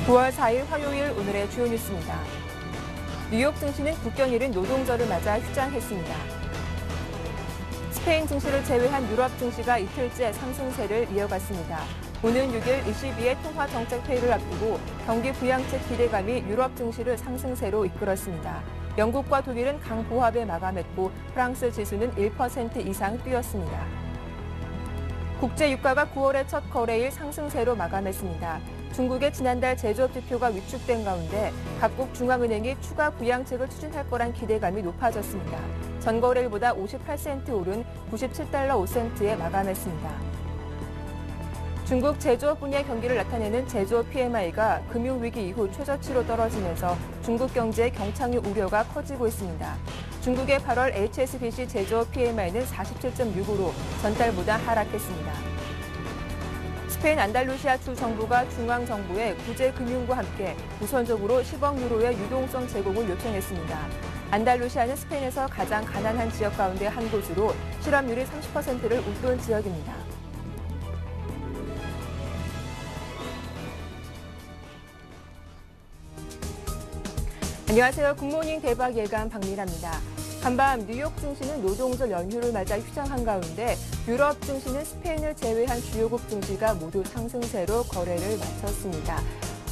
9월 4일 화요일 오늘의 주요 뉴스입니다. 뉴욕 증시는 국경일인 노동절을 맞아 휴장했습니다. 스페인 증시를 제외한 유럽 증시가 이틀째 상승세를 이어갔습니다. 오는 6일 ECB의 통화정책회의를 앞두고 경기 부양책 기대감이 유럽 증시를 상승세로 이끌었습니다. 영국과 독일은 강보합에 마감했고 프랑스 지수는 1% 이상 뛰었습니다. 국제 유가가 9월의 첫 거래일 상승세로 마감했습니다. 중국의 지난달 제조업 지표가 위축된 가운데 각국 중앙은행이 추가 부양책을 추진할 거란 기대감이 높아졌습니다. 전 거래일보다 58센트 오른 97달러 5센트에 마감했습니다. 중국 제조업 분야 경기를 나타내는 제조업 PMI가 금융위기 이후 최저치로 떨어지면서 중국 경제의 경착륙 우려가 커지고 있습니다. 중국의 8월 HSBC 제조업 PMI는 47.6으로 전달보다 하락했습니다. 스페인 안달루시아 주 정부가 중앙정부에 구제금융과 함께 우선적으로 10억 유로의 유동성 제공을 요청했습니다. 안달루시아는 스페인에서 가장 가난한 지역 가운데 한 곳으로 실업률이 30%를 웃돈 지역입니다. 안녕하세요. 굿모닝 대박 예감 박미라입니다. 간밤 뉴욕 증시는 노동절 연휴를 맞아 휴장한 가운데 유럽 증시는 스페인을 제외한 주요국 증시가 모두 상승세로 거래를 마쳤습니다.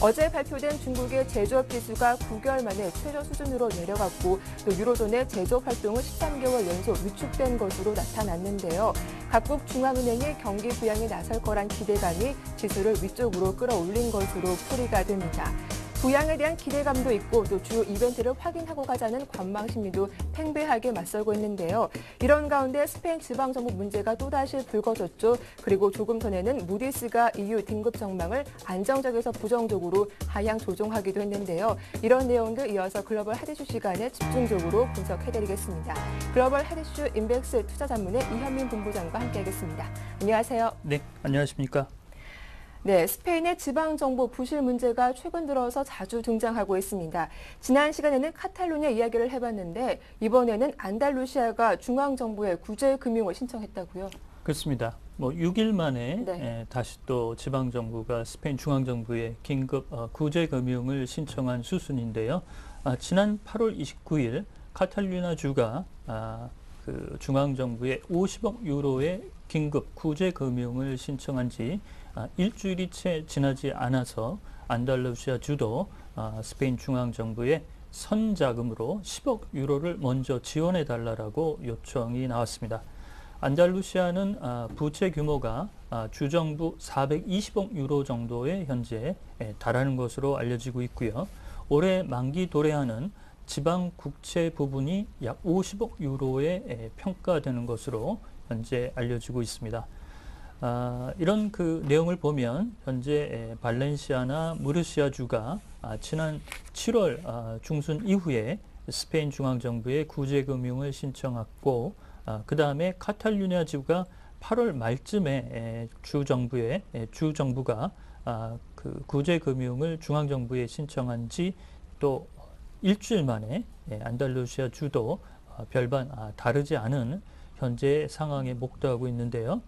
어제 발표된 중국의 제조업 지수가 9개월 만에 최저 수준으로 내려갔고 또 유로존의 제조업 활동은 13개월 연속 위축된 것으로 나타났는데요. 각국 중앙은행이 경기 부양에 나설 거란 기대감이 지수를 위쪽으로 끌어올린 것으로 풀이가 됩니다. 부양에 대한 기대감도 있고 또 주요 이벤트를 확인하고 가자는 관망 심리도 팽배하게 맞설고 있는데요. 이런 가운데 스페인 지방정부 문제가 또다시 불거졌죠. 그리고 조금 전에는 무디스가 EU 등급 전망을 안정적에서 부정적으로 하향 조정하기도 했는데요. 이런 내용들 이어서 글로벌 핫이슈 시간에 집중적으로 분석해드리겠습니다. 글로벌 핫이슈 인덱스 투자전문의 이현민 본부장과 함께하겠습니다. 안녕하세요. 네, 안녕하십니까. 네, 스페인의 지방정부 부실 문제가 최근 들어서 자주 등장하고 있습니다. 지난 시간에는 카탈루냐 이야기를 해봤는데 이번에는 안달루시아가 중앙정부에 구제금융을 신청했다고요? 그렇습니다. 6일 만에 네. 다시 또 지방정부가 스페인 중앙정부에 긴급 구제금융을 신청한 수순인데요. 지난 8월 29일 카탈루냐주가 그 중앙정부에 50억 유로의 긴급 구제금융을 신청한 지 일주일이 채 지나지 않아서 안달루시아 주도 스페인 중앙정부에 선자금으로 10억 유로를 먼저 지원해달라고 요청이 나왔습니다. 안달루시아는 부채 규모가 주정부 420억 유로 정도에 현재 달하는 것으로 알려지고 있고요. 올해 만기 도래하는 지방 국채 부분이 약 50억 유로에 평가되는 것으로 현재 알려지고 있습니다. 이런 그 내용을 보면 현재 발렌시아나 무르시아주가 지난 7월 중순 이후에 스페인 중앙정부에 구제금융을 신청했고 그 다음에 카탈루냐주가 8월 말쯤에 주정부가 그 구제금융을 중앙정부에 신청한 지 또 일주일 만에 안달루시아 주도 별반 다르지 않은 현재 상황에 목도하고 있는데요.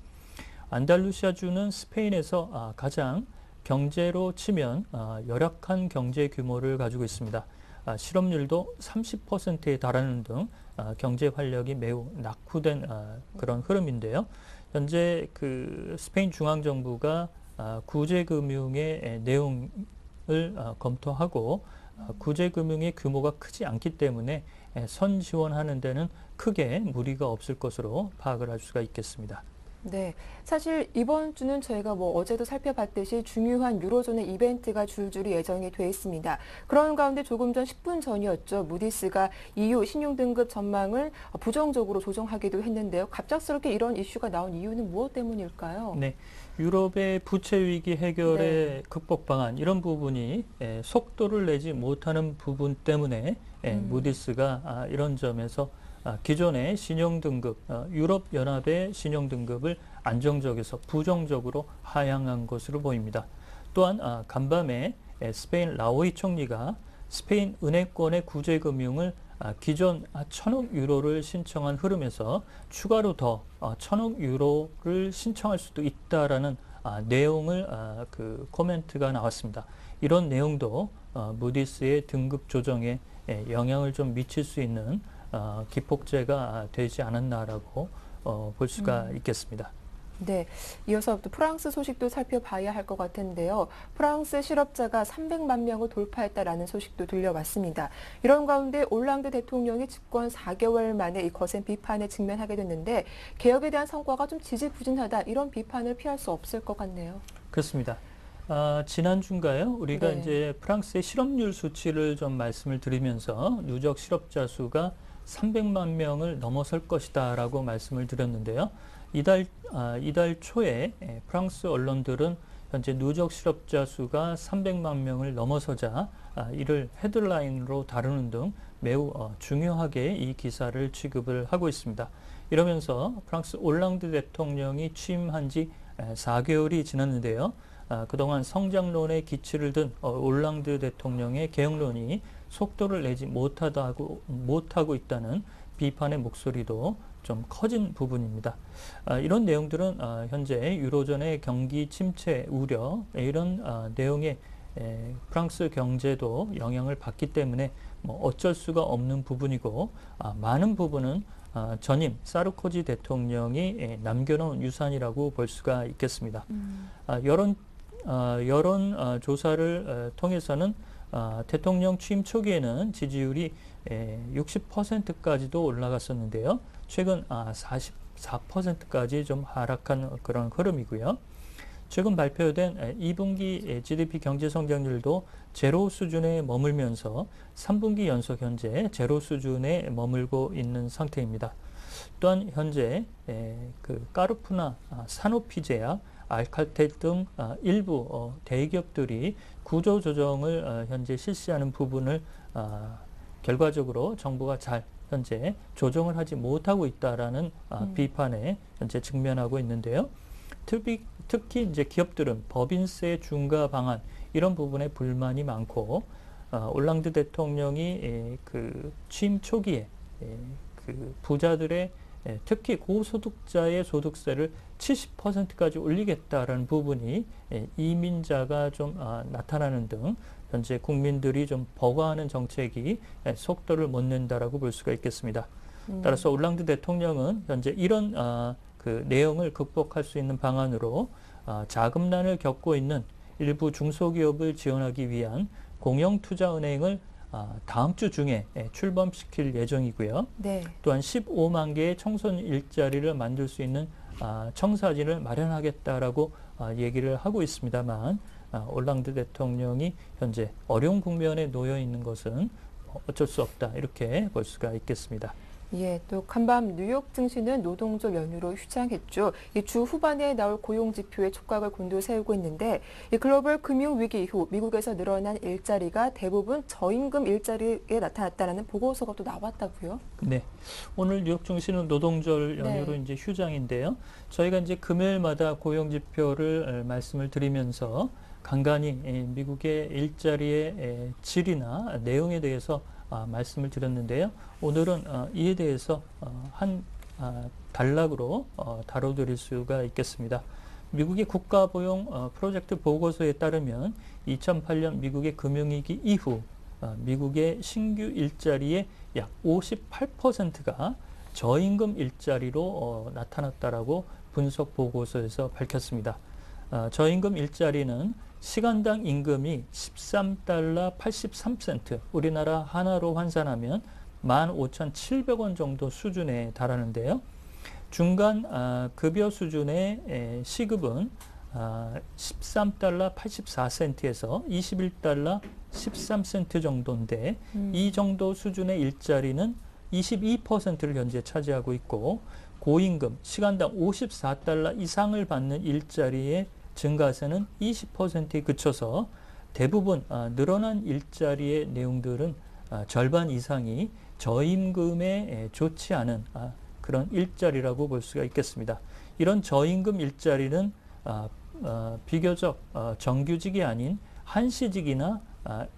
안달루시아주는 스페인에서 가장 경제로 치면 열악한 경제 규모를 가지고 있습니다. 실업률도 30%에 달하는 등 경제 활력이 매우 낙후된 그런 흐름인데요. 현재 그 스페인 중앙정부가 구제금융의 내용을 검토하고 구제금융의 규모가 크지 않기 때문에 선지원하는 데는 크게 무리가 없을 것으로 파악을 할 수가 있겠습니다. 네, 사실 이번 주는 저희가 어제도 살펴봤듯이 중요한 유로존의 이벤트가 줄줄이 예정이 돼 있습니다. 그런 가운데 조금 전 10분 전이었죠. 무디스가 EU 신용등급 전망을 부정적으로 조정하기도 했는데요. 갑작스럽게 이런 이슈가 나온 이유는 무엇 때문일까요? 네, 유럽의 부채 위기 해결의 극복 방안 이런 부분이 속도를 내지 못하는 부분 때문에 무디스가 이런 점에서 기존의 신용등급, 유럽연합의 신용등급을 안정적에서 부정적으로 하향한 것으로 보입니다. 또한 간밤에 스페인 라오이 총리가 스페인 은행권의 구제금융을 기존 1,000억 유로를 신청한 흐름에서 추가로 더 1,000억 유로를 신청할 수도 있다라는 내용을 그 코멘트가 나왔습니다. 이런 내용도 무디스의 등급 조정에 영향을 좀 미칠 수 있는 기폭제가 되지 않았나라고 볼 수가 있겠습니다. 네, 이어서 또 프랑스 소식도 살펴봐야 할 것 같은데요. 프랑스 실업자가 300만 명을 돌파했다라는 소식도 들려왔습니다. 이런 가운데 올랑드 대통령이 집권 4개월 만에 이 거센 비판에 직면하게 됐는데 개혁에 대한 성과가 좀 지지부진하다 이런 비판을 피할 수 없을 것 같네요. 그렇습니다. 지난주인가요? 우리가 네. 이제 프랑스의 실업률 수치를 좀 말씀을 드리면서 누적 실업자 수가 300만 명을 넘어설 것이다라고 말씀을 드렸는데요. 이달 초에 프랑스 언론들은 현재 누적 실업자 수가 300만 명을 넘어서자 이를 헤드라인으로 다루는 등 매우 중요하게 이 기사를 취급을 하고 있습니다. 이러면서 프랑스 올랑드 대통령이 취임한 지 4개월이 지났는데요. 그동안 성장론에 기치를 둔 올랑드 대통령의 개혁론이 속도를 내지 못하고 있다는 비판의 목소리도 좀 커진 부분입니다. 이런 내용들은 현재 유로존의 경기 침체 우려 이런 내용에 프랑스 경제도 영향을 받기 때문에 뭐 어쩔 수가 없는 부분이고 많은 부분은 전임 사르코지 대통령이 남겨놓은 유산이라고 볼 수가 있겠습니다. 여론 조사를 통해서는 대통령 취임 초기에는 지지율이 60%까지도 올라갔었는데요. 최근 44%까지 좀 하락한 그런 흐름이고요. 최근 발표된 2분기 GDP 경제 성장률도 제로 수준에 머물면서 3분기 연속 현재 제로 수준에 머물고 있는 상태입니다. 또한 현재 그 까르푸나 사노피제약, 알칼텔 등 일부 대기업들이 구조조정을 현재 실시하는 부분을 결과적으로 정부가 잘 현재 조정을 하지 못하고 있다라는 비판에 현재 직면하고 있는데요. 특히 이제 기업들은 법인세 중과 방안 이런 부분에 불만이 많고 올랑드 대통령이 그 취임 초기에 그 부자들의 특히 고소득자의 소득세를 70%까지 올리겠다라는 부분이 이민자가 좀 나타나는 등 현재 국민들이 좀 버거워하는 정책이 속도를 못 낸다라고 볼 수가 있겠습니다. 따라서 올랑드 대통령은 현재 이런 그 내용을 극복할 수 있는 방안으로 자금난을 겪고 있는 일부 중소기업을 지원하기 위한 공영투자은행을 다음 주 중에 출범시킬 예정이고요. 네. 또한 15만 개의 청소년 일자리를 만들 수 있는 청사진을 마련하겠다라고 얘기를 하고 있습니다만 올랑드 대통령이 현재 어려운 국면에 놓여 있는 것은 어쩔 수 없다 이렇게 볼 수가 있겠습니다. 예, 또 간밤 뉴욕 증시는 노동절 연휴로 휴장했죠. 이 주 후반에 나올 고용 지표에 촉각을 곤두세우고 있는데 이 글로벌 금융 위기 이후 미국에서 늘어난 일자리가 대부분 저임금 일자리에 나타났다는 보고서가 또 나왔다고요? 네, 오늘 뉴욕 증시는 노동절 연휴로 이제 휴장인데요. 저희가 이제 금요일마다 고용 지표를 말씀을 드리면서 간간히 미국의 일자리의 질이나 내용에 대해서 말씀을 드렸는데요. 오늘은 이에 대해서 한 단락으로 다뤄드릴 수가 있겠습니다. 미국의 국가보용 프로젝트 보고서에 따르면 2008년 미국의 금융위기 이후 미국의 신규 일자리의 약 58%가 저임금 일자리로 나타났다라고 분석 보고서에서 밝혔습니다. 저임금 일자리는 시간당 임금이 13달러 83센트, 우리나라 하나로 환산하면 15,700원 정도 수준에 달하는데요. 중간 급여 수준의 시급은 13달러 84센트에서 21달러 13센트 정도인데 이 정도 수준의 일자리는 22%를 현재 차지하고 있고 고임금 시간당 54달러 이상을 받는 일자리의 증가세는 20%에 그쳐서 대부분 늘어난 일자리의 내용들은 절반 이상이 저임금에 좋지 않은 그런 일자리라고 볼 수가 있겠습니다. 이런 저임금 일자리는 비교적 정규직이 아닌 한시직이나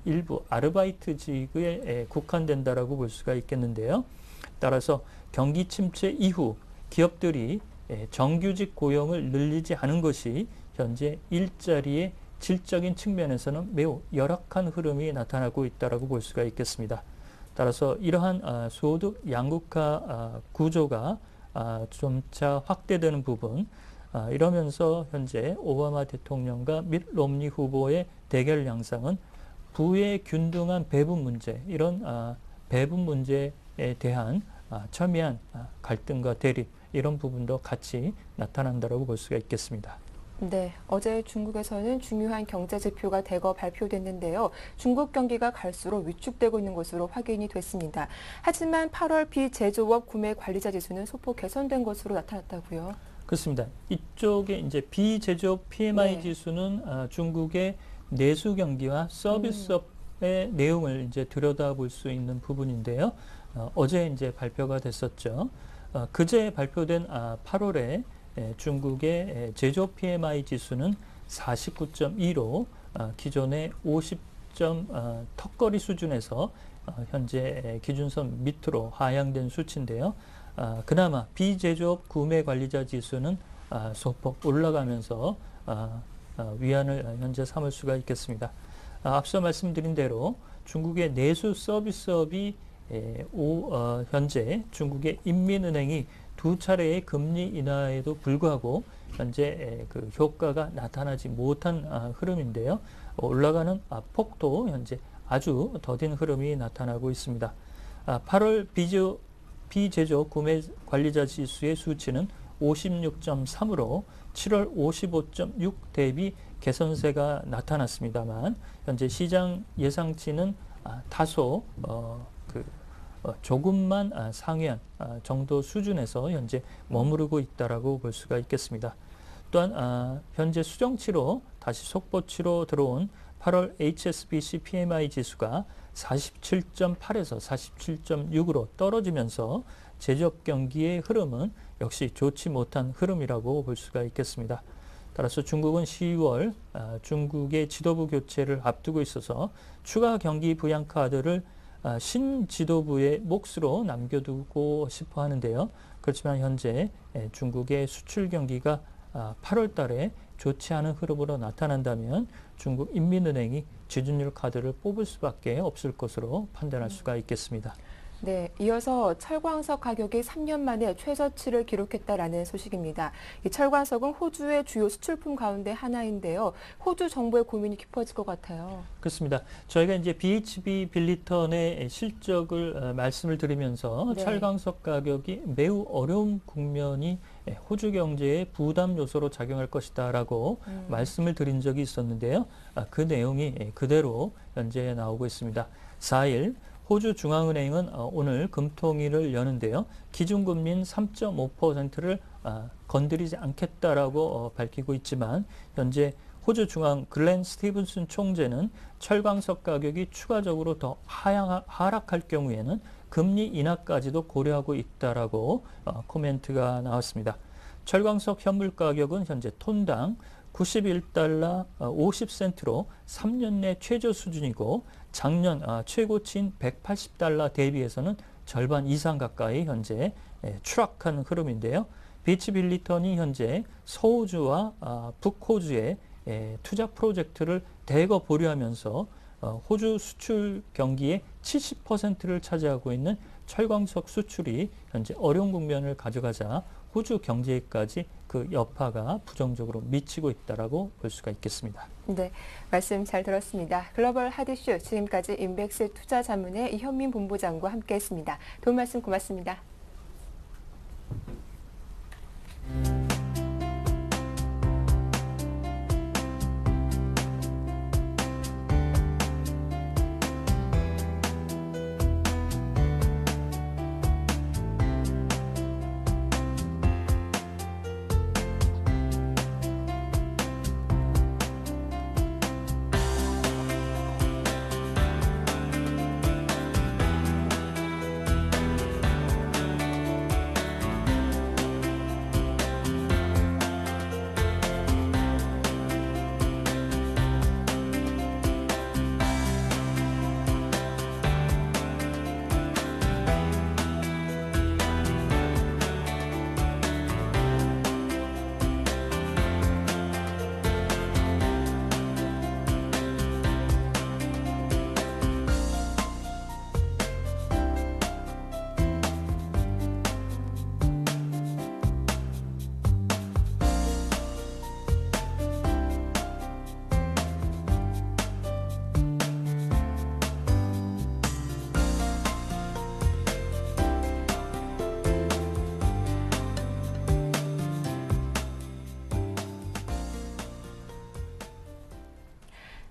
일부 아르바이트직에 국한된다라고 볼 수가 있겠는데요. 따라서 경기 침체 이후 기업들이 정규직 고용을 늘리지 않은 것이 현재 일자리의 질적인 측면에서는 매우 열악한 흐름이 나타나고 있다고 볼 수가 있겠습니다. 따라서 이러한 소득 양극화 구조가 점차 확대되는 부분, 이러면서 현재 오바마 대통령과 밋 롬니 후보의 대결 양상은 부의 균등한 배분 문제, 이런 배분 문제에 대한 첨예한 갈등과 대립, 이런 부분도 같이 나타난다고 볼 수가 있겠습니다. 네, 어제 중국에서는 중요한 경제 지표가 대거 발표됐는데요. 중국 경기가 갈수록 위축되고 있는 것으로 확인이 됐습니다. 하지만 8월 비제조업 구매 관리자 지수는 소폭 개선된 것으로 나타났다고요. 그렇습니다. 이쪽에 이제 비제조업 PMI 네. 지수는 중국의 내수 경기와 서비스업의 내용을 이제 들여다볼 수 있는 부분인데요. 어제 이제 발표가 됐었죠. 그제 발표된 8월에 중국의 제조업 PMI 지수는 49.2로 기존의 50점 턱걸이 수준에서 현재 기준선 밑으로 하향된 수치인데요. 그나마 비제조업 구매 관리자 지수는 소폭 올라가면서 위안을 현재 삼을 수가 있겠습니다. 앞서 말씀드린 대로 중국의 내수 서비스업이 현재 중국의 인민은행이 두 차례의 금리 인하에도 불구하고 현재 그 효과가 나타나지 못한 흐름인데요. 올라가는 폭도 현재 아주 더딘 흐름이 나타나고 있습니다. 8월 비제조업 구매 관리자 지수의 수치는 56.3으로 7월 55.6 대비 개선세가 나타났습니다만 현재 시장 예상치는 다소 조금만 상회한 정도 수준에서 현재 머무르고 있다라고 볼 수가 있겠습니다. 또한 현재 수정치로 다시 속보치로 들어온 8월 HSBC PMI 지수가 47.8에서 47.6으로 떨어지면서 제조업 경기의 흐름은 역시 좋지 못한 흐름이라고 볼 수가 있겠습니다. 따라서 중국은 12월 중국의 지도부 교체를 앞두고 있어서 추가 경기 부양 카드를 신지도부의 몫으로 남겨두고 싶어 하는데요. 그렇지만 현재 중국의 수출 경기가 8월 달에 좋지 않은 흐름으로 나타난다면 중국 인민은행이 지준율 카드를 뽑을 수밖에 없을 것으로 판단할 수가 있겠습니다. 네, 이어서 철광석 가격이 3년 만에 최저치를 기록했다라는 소식입니다. 이 철광석은 호주의 주요 수출품 가운데 하나인데요. 호주 정부의 고민이 깊어질 것 같아요. 그렇습니다. 저희가 이제 BHP 빌리턴의 실적을 말씀을 드리면서 네. 철광석 가격이 매우 어려운 국면이 호주 경제의 부담 요소로 작용할 것이다라고 말씀을 드린 적이 있었는데요. 그 내용이 그대로 현재 나오고 있습니다. 4일 호주 중앙은행은 오늘 금통위를 여는데요. 기준금리인 3.5%를 건드리지 않겠다라고 밝히고 있지만 현재 호주 중앙 글렌 스티븐슨 총재는 철광석 가격이 추가적으로 더 하락할 경우에는 금리 인하까지도 고려하고 있다라고 코멘트가 나왔습니다. 철광석 현물 가격은 현재 톤당 91달러 50센트로 3년 내 최저 수준이고 작년 최고치인 180달러 대비해서는 절반 이상 가까이 현재 추락한 흐름인데요. 비치 빌리턴이 현재 서호주와 북호주의 투자 프로젝트를 대거 보류하면서 호주 수출 경기의 70%를 차지하고 있는 철광석 수출이 현재 어려운 국면을 가져가자 호주 경제에까지 그 여파가 부정적으로 미치고 있다라고 볼 수가 있겠습니다. 네, 말씀 잘 들었습니다. 글로벌 하디슈 지금까지 인백스 투자자문의 이현민 본부장과 함께했습니다. 도움 말씀 고맙습니다.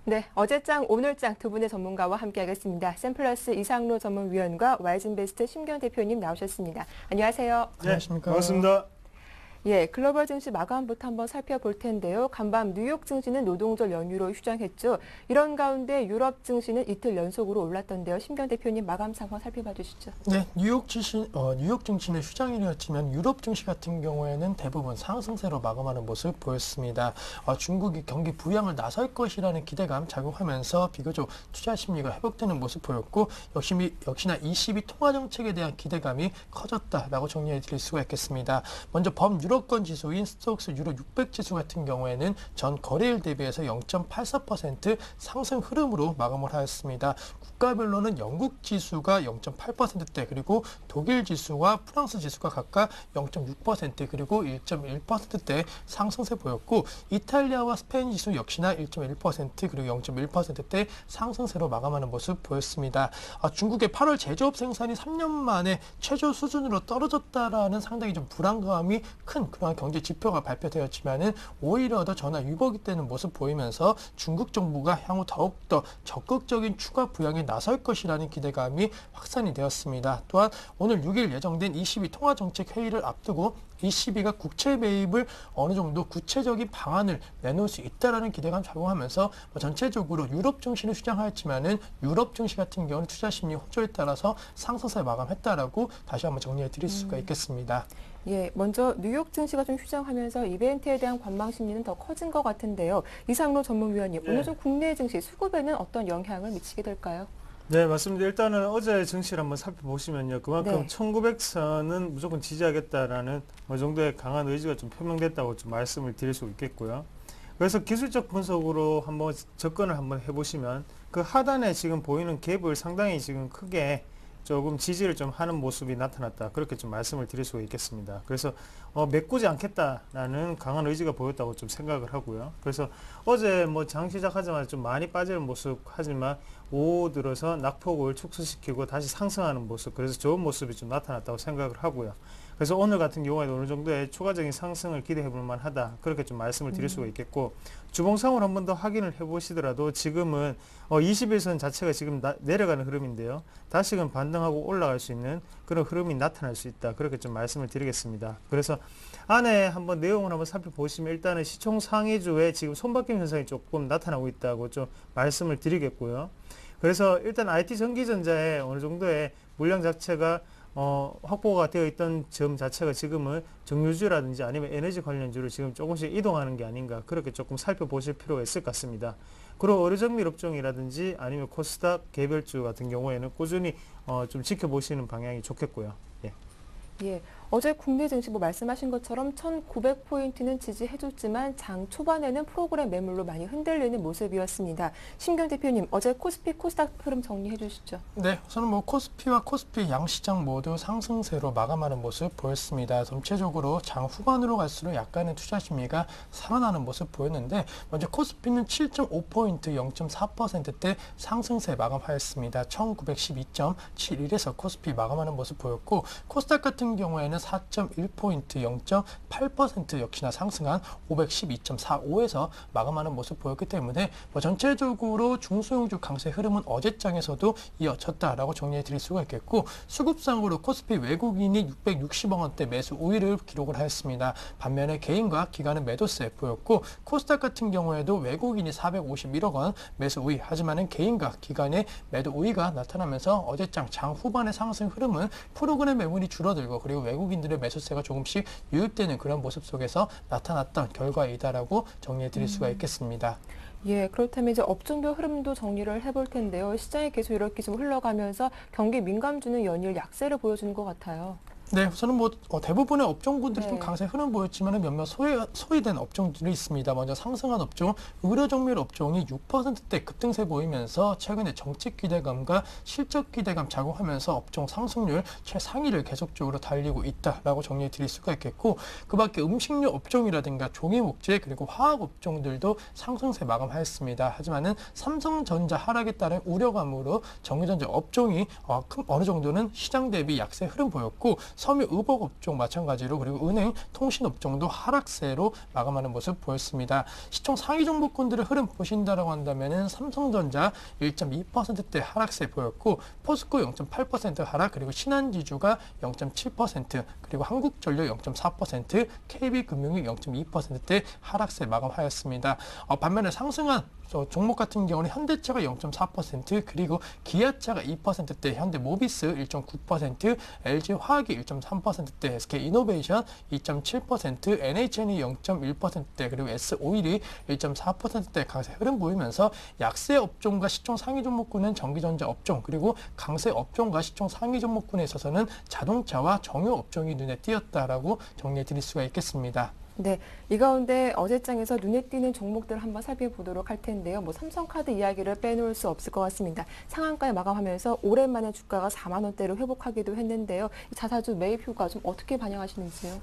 네, 어제장, 오늘장 두 분의 전문가와 함께하겠습니다. 샘플러스 이상로 전문위원과 와이즌베스트 심경 대표님 나오셨습니다. 안녕하세요. 네, 안녕하십니까. 반갑습니다. 예, 글로벌 증시 마감부터 한번 살펴볼 텐데요. 간밤 뉴욕 증시는 노동절 연휴로 휴장했죠. 이런 가운데 유럽 증시는 이틀 연속으로 올랐던데요. 심경 대표님 마감 상황 살펴봐 주시죠. 네, 뉴욕 증시는 휴장일이었지만 유럽 증시 같은 경우에는 대부분 상승세로 마감하는 모습 보였습니다. 중국이 경기 부양을 나설 것이라는 기대감 작용하면서 비교적 투자 심리가 회복되는 모습 보였고 역시나 ECB 통화 정책에 대한 기대감이 커졌다라고 정리해 드릴 수가 있겠습니다. 먼저 유럽권 지수인 스톡스 유로 600 지수 같은 경우에는 전 거래일 대비해서 0.84% 상승 흐름으로 마감을 하였습니다. 국가별로는 영국 지수가 0.8%대 그리고 독일 지수와 프랑스 지수가 각각 0.6% 그리고 1.1%대 상승세 보였고 이탈리아와 스페인 지수 역시나 1.1% 그리고 0.1%대 상승세로 마감하는 모습 보였습니다. 중국의 8월 제조업 생산이 3년 만에 최저 수준으로 떨어졌다라는 상당히 좀 불안감이 큰 그러한 경제 지표가 발표되었지만은 오히려 더 전화 위복이 되는 모습 보이면서 중국 정부가 향후 더욱더 적극적인 추가 부양에 나설 것이라는 기대감이 확산이 되었습니다. 또한 오늘 6일 예정된 ECB 통화정책 회의를 앞두고 ECB가 국채 매입을 어느 정도 구체적인 방안을 내놓을 수 있다라는 기대감 작용하면서 전체적으로 유럽 증시는 휴장하였지만은 유럽 증시 같은 경우는 투자 심리 호조에 따라서 상승세 마감했다라고 다시 한번 정리해 드릴 수가 있겠습니다. 예, 먼저 뉴욕 증시가 좀 휴장하면서 이벤트에 대한 관망 심리는 더 커진 것 같은데요. 이상로 전문위원님, 오늘 좀 국내 증시 수급에는 어떤 영향을 미치게 될까요? 네, 맞습니다. 일단은 어제 증시를 한번 살펴보시면요. 그만큼 네. 1900선은 무조건 지지하겠다라는 어느 정도의 강한 의지가 좀 표명됐다고 좀 말씀을 드릴 수 있겠고요. 그래서 기술적 분석으로 한번 접근을 한번 해보시면 그 하단에 지금 보이는 갭을 상당히 지금 크게 조금 지지를 좀 하는 모습이 나타났다. 그렇게 좀 말씀을 드릴 수가 있겠습니다. 그래서 메꾸지 않겠다라는 강한 의지가 보였다고 좀 생각을 하고요. 그래서 어제 뭐 장 시작하자마자 좀 많이 빠지는 모습 하지만 오후 들어서 낙폭을 축소시키고 다시 상승하는 모습, 그래서 좋은 모습이 좀 나타났다고 생각을 하고요. 그래서 오늘 같은 경우에도 어느 정도의 추가적인 상승을 기대해 볼 만하다. 그렇게 좀 말씀을 드릴 수가 있겠고, 주봉상으로 한 번 더 확인을 해 보시더라도 지금은 21선 자체가 지금 내려가는 흐름인데요. 다시금 반등하고 올라갈 수 있는 그런 흐름이 나타날 수 있다. 그렇게 좀 말씀을 드리겠습니다. 그래서 안에 한번 내용을 한번 살펴보시면 일단은 시총 상위주에 지금 손바뀜 현상이 조금 나타나고 있다고 좀 말씀을 드리겠고요. 그래서 일단 IT 전기전자의 어느 정도의 물량 자체가 확보가 되어 있던 점 자체가 지금은 정유주라든지 아니면 에너지 관련주를 지금 조금씩 이동하는 게 아닌가, 그렇게 조금 살펴보실 필요가 있을 것 같습니다. 그리고 의료정밀 업종이라든지 아니면 코스닥 개별주 같은 경우에는 꾸준히 좀 지켜보시는 방향이 좋겠고요. 예. 예, 어제 국내 증시 말씀하신 것처럼 1900포인트는 지지해줬지만 장 초반에는 프로그램 매물로 많이 흔들리는 모습이었습니다. 심경 대표님, 어제 코스피, 코스닥 흐름 정리해 주시죠. 네, 우선은 코스피와 코스피 양시장 모두 상승세로 마감하는 모습 보였습니다. 전체적으로 장 후반으로 갈수록 약간의 투자 심리가 살아나는 모습 보였는데, 먼저 코스피는 7.5포인트 0.4%대 상승세 마감하였습니다. 1912.71에서 코스피 마감하는 모습 보였고, 코스닥 같은 경우에는 4.1포인트 0.8% 역시나 상승한 512.45에서 마감하는 모습 보였기 때문에 전체적으로 중소형주 강세 흐름은 어제장에서도 이어졌다라고 정리해 드릴 수가 있겠고, 수급상으로 코스피 외국인이 660억 원대 매수 우위를 기록을 하였습니다. 반면에 개인과 기관은 매도세 보였고, 코스닥 같은 경우에도 외국인이 451억 원 매수 우위, 하지만은 개인과 기관의 매도 우위가 나타나면서 어제장 장 후반의 상승 흐름은 프로그램 매물이 줄어들고 그리고 외국인들의 매수세가 조금씩 유입되는 그런 모습 속에서 나타났던 결과이다라고 정리해 드릴 수가 있겠습니다. 예, 그렇다면 이제 업종별 흐름도 정리를 해볼 텐데요. 시장이 계속 이렇게 좀 흘러가면서 경기 민감주는 연일 약세를 보여주는 것 같아요. 네, 우선은 대부분의 업종군들이 좀 네. 강세 흐름 보였지만 몇몇 소외된 업종들이 있습니다. 먼저 상승한 업종, 의료정밀 업종이 6%대 급등세 보이면서 최근에 정책 기대감과 실적 기대감 작용하면서 업종 상승률 최상위를 계속적으로 달리고 있다라고 정리해 드릴 수가 있겠고, 그밖에 음식료 업종이라든가 종이목재 그리고 화학 업종들도 상승세 마감하였습니다. 하지만은 삼성전자 하락에 따른 우려감으로 전기전자 업종이 어느 정도는 시장 대비 약세 흐름 보였고, 섬유의복 업종 마찬가지로 그리고 은행, 통신업종도 하락세로 마감하는 모습 보였습니다. 시총 상위 종목군들의 흐름 보신다라고 한다면은 삼성전자 1.2%대 하락세 보였고 포스코 0.8% 하락 그리고 신한지주가 0.7% 그리고 한국전력 0.4% KB금융이 0.2%대 하락세 마감하였습니다. 반면에 상승한 종목 같은 경우는 현대차가 0.4% 그리고 기아차가 2%대, 현대모비스 1.9%, LG화학이 1.3%대, SK이노베이션 2.7%, NHN이 0.1%대 그리고 S오일이 1.4%대 강세 흐름 보이면서 약세 업종과 시총 상위 종목군은 전기전자 업종 그리고 강세 업종과 시총 상위 종목군에 있어서는 자동차와 정유 업종이 눈에 띄었다라고 정리해 드릴 수가 있겠습니다. 네, 이 가운데 어제장에서 눈에 띄는 종목들을 한번 살펴보도록 할 텐데요. 뭐 삼성카드 이야기를 빼놓을 수 없을 것 같습니다. 상한가에 마감하면서 오랜만에 주가가 4만 원대로 회복하기도 했는데요. 자사주 매입 효과 좀 어떻게 반영하시는지요?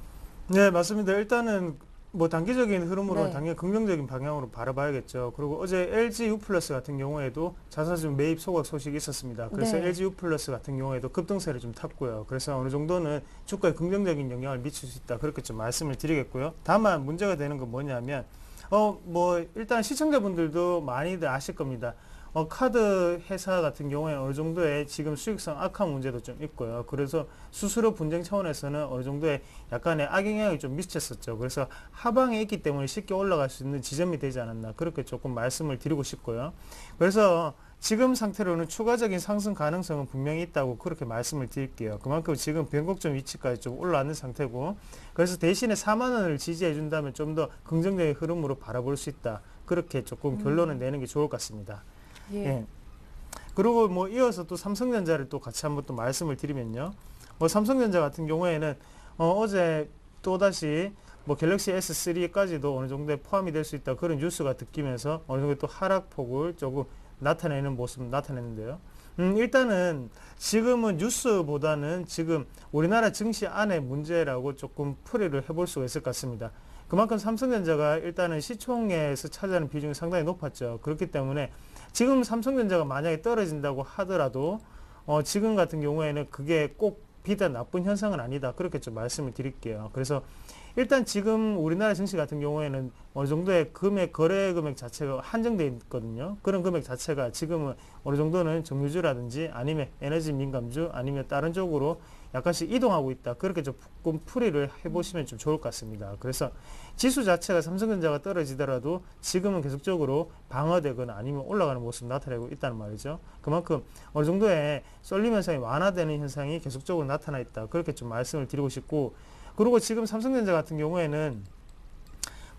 네, 맞습니다. 일단은 뭐 단기적인 흐름으로 네. 당연히 긍정적인 방향으로 바라봐야겠죠. 그리고 어제 LG U+ 같은 경우에도 자사주 매입 소각 소식이 있었습니다. 그래서 네. LG U+ 같은 경우에도 급등세를 좀 탔고요. 그래서 어느 정도는 주가에 긍정적인 영향을 미칠 수 있다. 그렇게 좀 말씀을 드리겠고요. 다만 문제가 되는 건 뭐냐면 뭐 일단 시청자분들도 많이들 아실 겁니다. 카드 회사 같은 경우에 어느 정도의 지금 수익성 악화 문제도 좀 있고요. 그래서 수수료 분쟁 차원에서는 어느 정도의 약간의 악영향이 좀 미쳤었죠. 그래서 하방에 있기 때문에 쉽게 올라갈 수 있는 지점이 되지 않았나 그렇게 조금 말씀을 드리고 싶고요. 그래서 지금 상태로는 추가적인 상승 가능성은 분명히 있다고 그렇게 말씀을 드릴게요. 그만큼 지금 변곡점 위치까지 좀 올라왔는 상태고, 그래서 대신에 4만 원을 지지해 준다면 좀 더 긍정적인 흐름으로 바라볼 수 있다. 그렇게 조금 결론을 내는 게 좋을 것 같습니다. 예. 예. 그리고 뭐 이어서 또 삼성전자를 또 같이 한번 또 말씀을 드리면요. 삼성전자 같은 경우에는 어제 또다시 뭐 갤럭시 S3까지도 어느 정도에 포함이 될 수 있다 그런 뉴스가 듣기면서 어느 정도 또 하락폭을 조금 나타내는 모습 나타냈는데요. 일단은 지금은 뉴스보다는 지금 우리나라 증시 안의 문제라고 조금 풀이를 해볼 수가 있을 것 같습니다. 그만큼 삼성전자가 일단은 시총에서 차지하는 비중이 상당히 높았죠. 그렇기 때문에 지금 삼성전자가 만약에 떨어진다고 하더라도 지금 같은 경우에는 그게 꼭 비단 나쁜 현상은 아니다. 그렇게 좀 말씀을 드릴게요. 그래서 일단 지금 우리나라 증시 같은 경우에는 어느 정도의 거래 금액 자체가 한정되어 있거든요. 그런 금액 자체가 지금은 어느 정도는 정유주라든지 아니면 에너지 민감주 아니면 다른 쪽으로 약간씩 이동하고 있다. 그렇게 조금 풀이를 해보시면 좀 좋을 것 같습니다. 그래서 지수 자체가 삼성전자가 떨어지더라도 지금은 계속적으로 방어되거나 아니면 올라가는 모습 나타내고 있다는 말이죠. 그만큼 어느 정도의 쏠림 현상이 완화되는 현상이 계속적으로 나타나 있다. 그렇게 좀 말씀을 드리고 싶고, 그리고 지금 삼성전자 같은 경우에는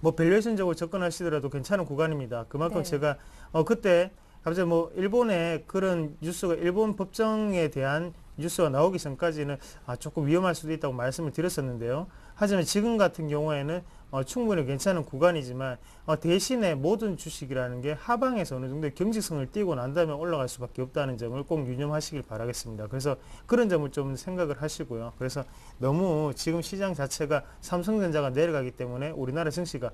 뭐 밸류에이션적으로 접근하시더라도 괜찮은 구간입니다. 그만큼 네. 제가 그때 갑자기 뭐 일본의 그런 뉴스가 일본 법정에 대한 뉴스가 나오기 전까지는 조금 위험할 수도 있다고 말씀을 드렸었는데요. 하지만 지금 같은 경우에는 충분히 괜찮은 구간이지만 대신에 모든 주식이라는 게 하방에서 어느 정도의 경직성을 띄고 난 다음에 올라갈 수밖에 없다는 점을 꼭 유념하시길 바라겠습니다. 그래서 그런 점을 좀 생각을 하시고요. 그래서 너무 지금 시장 자체가 삼성전자가 내려가기 때문에 우리나라 증시가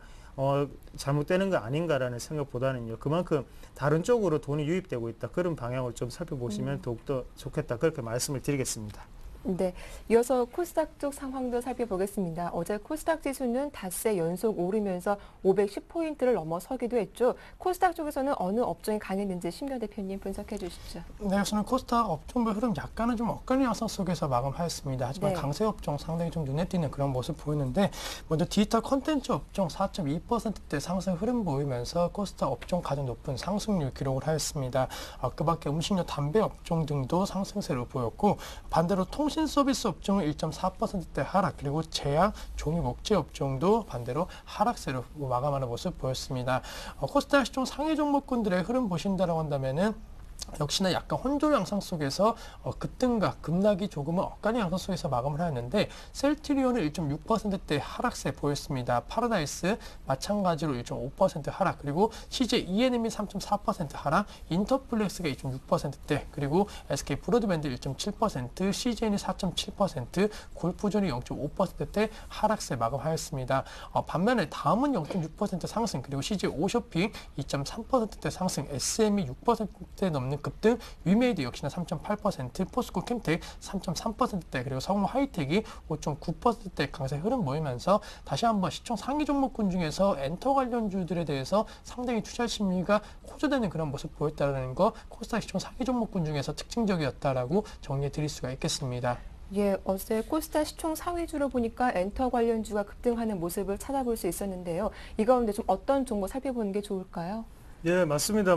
잘못되는 거 아닌가라는 생각보다는요. 그만큼 다른 쪽으로 돈이 유입되고 있다. 그런 방향을 좀 살펴보시면 더욱더 좋겠다. 그렇게 말씀을 드리겠습니다. 네, 이어서 코스닥 쪽 상황도 살펴보겠습니다. 어제 코스닥 지수는 닷새 연속 오르면서 510포인트를 넘어서기도 했죠. 코스닥 쪽에서는 어느 업종이 강했는지 신변 대표님 분석해 주시죠. 네, 우선 코스닥 업종별 흐름 약간은 좀 엇갈린 양상 속에서 마감하였습니다. 하지만 네. 강세 업종 상당히 좀 눈에 띄는 그런 모습 보이는데, 먼저 디지털 콘텐츠 업종 4.2%대 상승 흐름 보이면서 코스닥 업종 가장 높은 상승률 기록을 하였습니다. 그 밖에 음식료, 담배 업종 등도 상승세를 보였고, 반대로 통신 서비스 업종은 1.4%대 하락, 그리고 제약, 종이 목재 업종도 반대로 하락세로 마감하는 모습 보였습니다. 코스닥 시총 상위 종목군들의 흐름 보신다라고 한다면은 역시나 약간 혼조 양상 속에서 급등과 급락이 조금은 엇갈린 양상 속에서 마감을 하였는데, 셀트리온은 1.6%대 하락세 보였습니다. 파라다이스 마찬가지로 1.5% 하락, 그리고 CJ ENM이 3.4% 하락, 인터플렉스가 2.6%대, 그리고 SK 브로드밴드 1.7%, CJN이 4.7%, 골프존이 0.5%대 하락세 마감하였습니다. 반면에 다음은 0.6% 상승, 그리고 CJ 오쇼핑 2.3%대 상승, SM이 6%대 넘는 넘는 급등, 위메이드 역시나 3.8%, 포스코 캠텍 3.3%대, 그리고 성우 하이텍이 5.9%대 강세 흐름 보이면서 다시 한번 시총 상위 종목군 중에서 엔터 관련주들에 대해서 상당히 투자 심리가 호조되는 그런 모습 보였다는 거, 코스닥 시총 상위 종목군 중에서 특징적이었다라고 정리해 드릴 수가 있겠습니다. 예, 어제 코스닥 시총 상위주로 보니까 엔터 관련주가 급등하는 모습을 찾아볼 수 있었는데요. 이 가운데 좀 어떤 종목 살펴보는 게 좋을까요? 예, 맞습니다.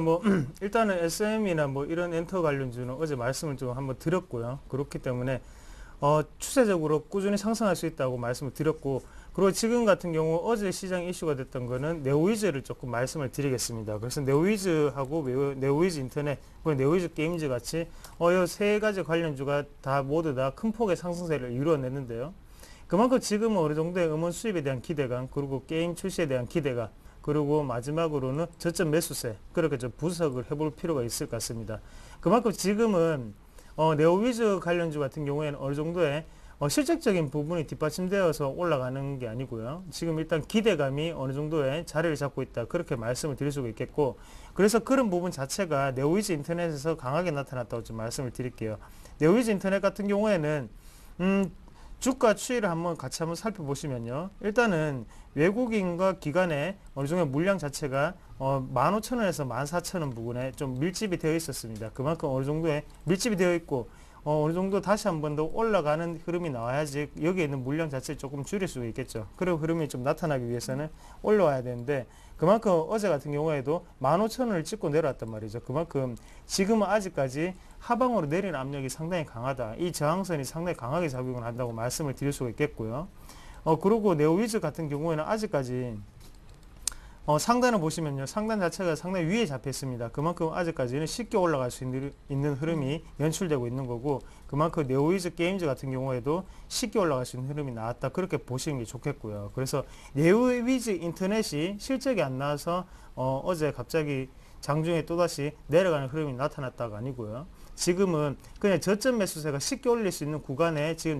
일단은 SM이나 이런 엔터 관련주는 어제 말씀을 좀 한번 드렸고요. 그렇기 때문에 추세적으로 꾸준히 상승할 수 있다고 말씀을 드렸고, 그리고 지금 같은 경우 어제 시장 이슈가 됐던 거는 네오위즈를 조금 말씀을 드리겠습니다. 그래서 네오위즈하고 네오위즈 인터넷, 네오위즈 게임즈 같이 이 세 가지 관련주가 모두 다 큰 폭의 상승세를 이루어냈는데요. 그만큼 지금은 어느 정도의 음원 수입에 대한 기대감, 그리고 게임 출시에 대한 기대감, 그리고 마지막으로는 저점 매수세, 그렇게 좀 분석을 해볼 필요가 있을 것 같습니다. 그만큼 지금은 네오위즈 관련주 같은 경우에는 어느 정도의 실질적인 부분이 뒷받침되어서 올라가는 게 아니고요. 지금 일단 기대감이 어느 정도의 자리를 잡고 있다, 그렇게 말씀을 드릴 수가 있겠고, 그래서 그런 부분 자체가 네오위즈 인터넷에서 강하게 나타났다고 좀 말씀을 드릴게요. 네오위즈 인터넷 같은 경우에는 주가 추이를 같이 한번 살펴보시면요. 일단은 외국인과 기관의 어느 정도 물량 자체가 15,000원에서 14,000원 부근에 좀 밀집이 되어 있었습니다. 그만큼 어느 정도의 밀집이 되어 있고, 어느 정도 다시 한 번 더 올라가는 흐름이 나와야지 여기에 있는 물량 자체를 조금 줄일 수 있겠죠. 그런 흐름이 좀 나타나기 위해서는 올라와야 되는데, 그만큼 어제 같은 경우에도 15,000원을 찍고 내려왔단 말이죠. 그만큼 지금은 아직까지 하방으로 내리는 압력이 상당히 강하다. 이 저항선이 상당히 강하게 작용을 한다고 말씀을 드릴 수가 있겠고요. 그리고 네오위즈 같은 경우에는 아직까지 상단을 보시면요. 상단 자체가 상당히 위에 잡혀 있습니다. 그만큼 아직까지는 쉽게 올라갈 수 있는 흐름이 연출되고 있는 거고, 그만큼 네오위즈 게임즈 같은 경우에도 쉽게 올라갈 수 있는 흐름이 나왔다, 그렇게 보시는 게 좋겠고요. 그래서 네오위즈 인터넷이 실적이 안 나와서 어제 갑자기 장중에 또다시 내려가는 흐름이 나타났다가 아니고요. 지금은 그냥 저점 매수세가 쉽게 올릴 수 있는 구간에 지금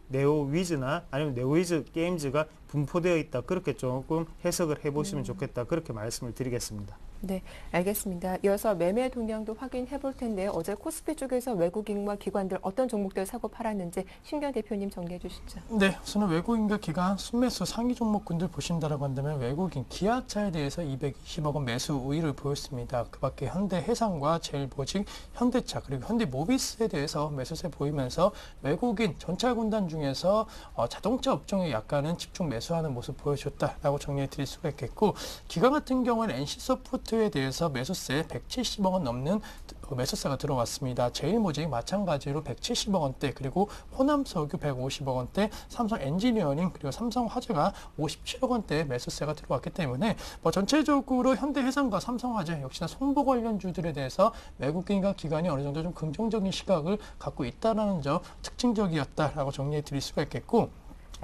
네오위즈나 아니면 네오위즈 게임즈가 분포되어 있다, 그렇게 조금 해석을 해보시면 좋겠다, 그렇게 말씀을 드리겠습니다. 네, 알겠습니다. 이어서 매매 동향도 확인해 볼 텐데요. 어제 코스피 쪽에서 외국인과 기관들 어떤 종목들 사고 팔았는지 신경 대표님 정리해 주시죠. 네, 우선은 외국인과 기관 순매수 상위 종목군들 보신다라고 한다면 외국인 기아차에 대해서 220억 원 매수 우위를 보였습니다. 그 밖에 현대해상과 제일보직, 현대차, 그리고 현대모비스에 대해서 매수세 보이면서 외국인 전차군단 중에서 자동차 업종에 약간은 집중 매수하는 모습 보여줬다라고 정리해 드릴 수가 있겠고, 기관 같은 경우는 NC소프트에 대해서 매수세 170억 원 넘는 매수세가 들어왔습니다. 제일모직 마찬가지로 170억 원대, 그리고 호남석유 150억 원대, 삼성 엔지니어링, 그리고 삼성화재가 57억 원대 매수세가 들어왔기 때문에 전체적으로 현대해상과 삼성화재 역시나 손보 관련주들에 대해서 외국인과 기관이 어느 정도 좀 긍정적인 시각을 갖고 있다는 점 특징적이었다라고 정리해 드릴 수가 있겠고,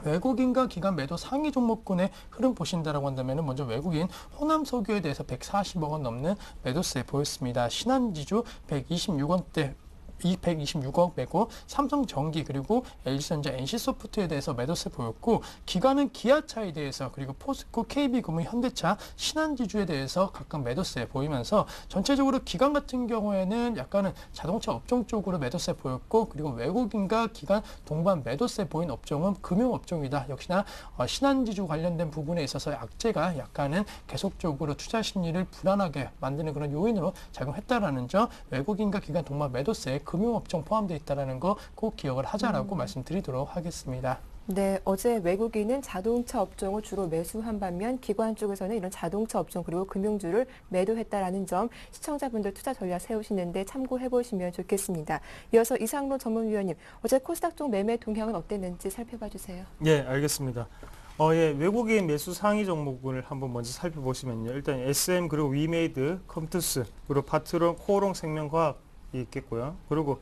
외국인과 기관 매도 상위 종목군의 흐름 보신다라고 한다면 먼저 외국인 호남석유에 대해서 140억 원 넘는 매도세 보였습니다. 신한지주 126원대 226억 매고, 삼성전기, 그리고 LG전자, NC소프트에 대해서 매도세 보였고, 기관은 기아차에 대해서, 그리고 포스코, KB금융, 현대차, 신한지주에 대해서 각각 매도세 보이면서 전체적으로 기관 같은 경우에는 약간은 자동차 업종 쪽으로 매도세 보였고, 그리고 외국인과 기관 동반 매도세 보인 업종은 금융업종이다. 역시나 신한지주 관련된 부분에 있어서 악재가 약간은 계속적으로 투자 심리를 불안하게 만드는 그런 요인으로 작용했다라는 점, 외국인과 기관 동반 매도세 금융업종 포함되어 있다는 거 꼭 기억을 하자라고 말씀드리도록 하겠습니다. 네, 어제 외국인은 자동차 업종을 주로 매수한 반면 기관 쪽에서는 이런 자동차 업종 그리고 금융주를 매도했다라는 점 시청자분들 투자 전략 세우시는데 참고해 보시면 좋겠습니다. 이어서 이상론 전문위원님, 어제 코스닥 쪽 매매 동향은 어땠는지 살펴봐 주세요. 네, 알겠습니다. 외국인 매수 상위 종목을 한번 먼저 살펴보시면요. 일단 SM, 그리고 위메이드, 컴투스, 그리고 파트론, 코오롱 생명과학이 있겠고요. 그리고